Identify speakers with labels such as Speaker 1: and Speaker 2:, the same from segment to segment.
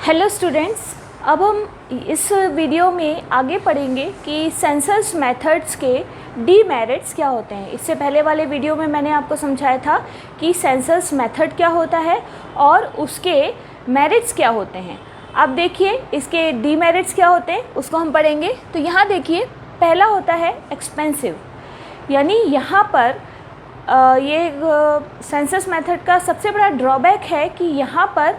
Speaker 1: Hello students, अब हम इस वीडियो में आगे पढ़ेंगे कि सेंसस मेथड्स के डीमेरिट्स क्या होते हैं। इससे पहले वाले वीडियो में मैंने आपको समझाया था कि सेंसस मेथड क्या होता है और उसके मेरिट्स क्या होते हैं। अब देखिए इसके डीमेरिट्स क्या होते हैं उसको हम पढ़ेंगे। तो यहाँ देखिए पहला होता है एक्सपेंसिव, यानी यहाँ पर ये सेंसस मेथड का सबसे बड़ा ड्रॉबैक है कि यहाँ पर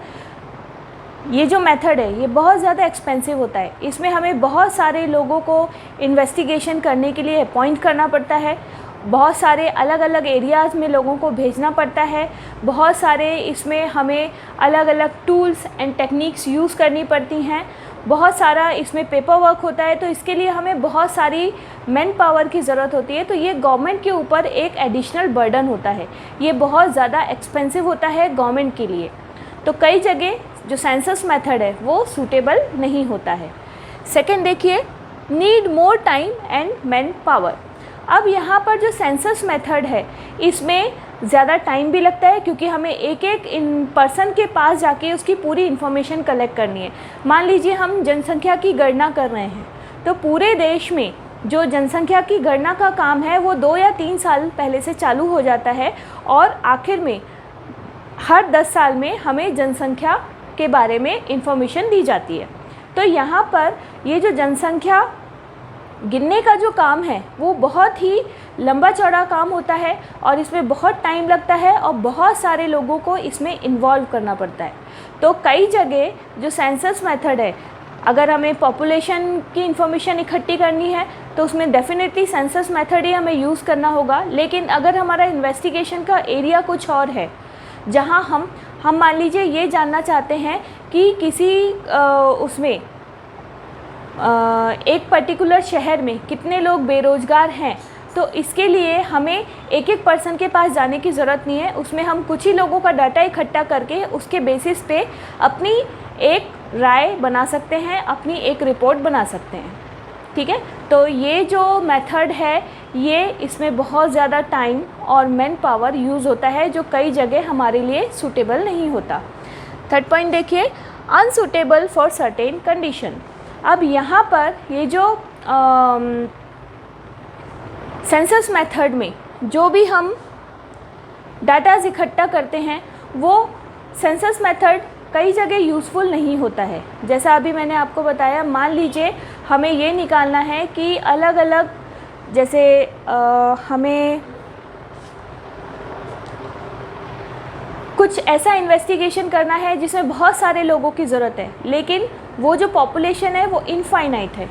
Speaker 1: ये जो मेथड है ये बहुत ज़्यादा एक्सपेंसिव होता है। इसमें हमें बहुत सारे लोगों को इन्वेस्टिगेशन करने के लिए अपॉइंट करना पड़ता है, बहुत सारे अलग अलग एरियाज़ में लोगों को भेजना पड़ता है, बहुत सारे इसमें हमें अलग अलग टूल्स एंड टेक्निक्स यूज़ करनी पड़ती हैं, बहुत सारा इसमें पेपर वर्क होता है। तो इसके लिए हमें बहुत सारी मैन पावर की ज़रूरत होती है। तो ये गवर्नमेंट के ऊपर एक एडिशनल बर्डन होता है, ये बहुत ज़्यादा एक्सपेंसिव होता है गवर्नमेंट के लिए। तो कई जगह जो सेंसस मेथड है वो सूटेबल नहीं होता है। सेकंड देखिए, need more time and man power. अब यहाँ पर जो सेंसस मेथड है इसमें ज़्यादा टाइम भी लगता है, क्योंकि हमें एक एक इन पर्सन के पास जाके उसकी पूरी इन्फॉर्मेशन कलेक्ट करनी है। मान लीजिए हम जनसंख्या की गणना कर रहे हैं, तो पूरे देश में जो जनसंख्या की गणना का काम है वो 2 या 3 साल पहले से चालू हो जाता है और आखिर में हर 10 साल में हमें जनसंख्या के बारे में इंफॉर्मेशन दी जाती है। तो यहाँ पर ये जो जनसंख्या गिनने का जो काम है वो बहुत ही लंबा चौड़ा काम होता है और इसमें बहुत टाइम लगता है और बहुत सारे लोगों को इसमें इन्वॉल्व करना पड़ता है। तो कई जगह जो सेंसस मेथड है, अगर हमें पॉपुलेशन की इंफॉर्मेशन इकट्ठी करनी है तो उसमें डेफिनेटली सेंसस मेथड ही हमें यूज़ करना होगा। लेकिन अगर हमारा इन्वेस्टिगेशन का एरिया कुछ और है, जहाँ हम मान लीजिए ये जानना चाहते हैं कि किसी उसमें एक पर्टिकुलर शहर में कितने लोग बेरोज़गार हैं, तो इसके लिए हमें एक एक पर्सन के पास जाने की ज़रूरत नहीं है। उसमें हम कुछ ही लोगों का डाटा इकट्ठा करके उसके बेसिस पे अपनी एक राय बना सकते हैं, अपनी एक रिपोर्ट बना सकते हैं। ठीक है, तो ये जो मेथड है ये इसमें बहुत ज़्यादा टाइम और मैन पावर यूज़ होता है, जो कई जगह हमारे लिए सूटेबल नहीं होता। थर्ड पॉइंट देखिए, अनसूटेबल फॉर सर्टेन कंडीशन। अब यहाँ पर ये जो सेंसस मेथड में जो भी हम डाटाज इकट्ठा करते हैं वो सेंसस मेथड कई जगह यूज़फुल नहीं होता है। जैसा अभी मैंने आपको बताया, मान लीजिए हमें ये निकालना है कि अलग अलग, जैसे हमें कुछ ऐसा इन्वेस्टिगेशन करना है जिसमें बहुत सारे लोगों की ज़रूरत है, लेकिन वो जो पॉपुलेशन है वो इनफाइनाइट है,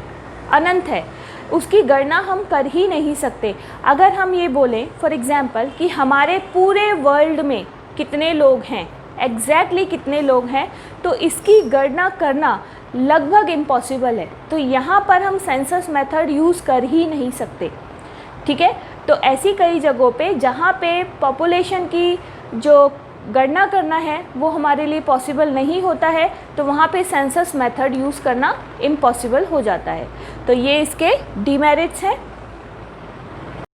Speaker 1: अनंत है, उसकी गणना हम कर ही नहीं सकते। अगर हम ये बोलें फॉर एग्ज़ाम्पल कि हमारे पूरे वर्ल्ड में कितने लोग हैं, एग्जैक्टली कितने लोग हैं, तो इसकी गणना करना लगभग इम्पॉसिबल है। तो यहाँ पर हम सेंसस मेथड यूज़ कर ही नहीं सकते। ठीक है, तो ऐसी कई जगहों पे जहाँ पे पॉपुलेशन की जो गणना करना है वो हमारे लिए पॉसिबल नहीं होता है, तो वहाँ पे सेंसस मेथड यूज़ करना इम्पॉसिबल हो जाता है। तो ये इसके डीमेरिट्स हैं।